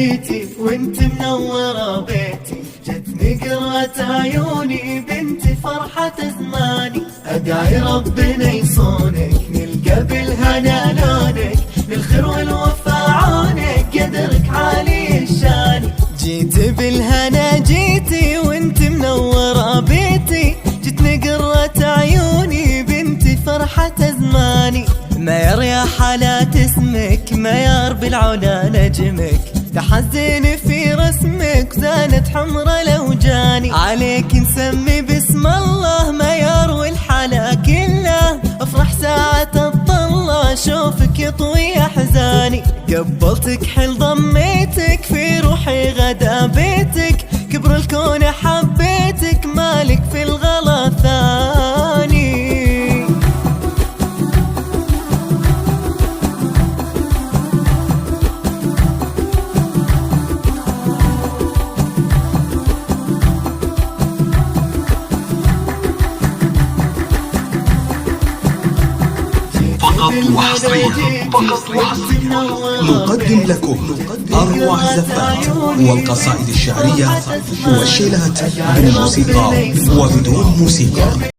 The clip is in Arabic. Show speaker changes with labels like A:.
A: جيتي وانت منورة بيتي، جتني قرة عيوني بنتي فرحة زماني. ادعي ربنا يصونك نلقى بالهنا لونك، للخير والوفا عونك قدرك عالي الشان. جيت بالهنا جيتي وانت منورة بيتي، جتني قرة عيوني بنتي فرحة زماني. ميار يا حالات اسمك، ميار بالعلا نجمك، تحزن في رسمك زانت حمرة لوجاني. عليك نسمي باسم الله ميار والحلا كله، افرح ساعة الطلة شوفك يطوي احزاني. قبلتك حل ضميتك في روحي غدا بيتك، كبر الكون حبيتك مالك في الغلا ثاني.
B: فقط وحصريا نقدم لكم أروع الزفات والقصائد الشعرية والشيلات بالموسيقى وبدون موسيقى.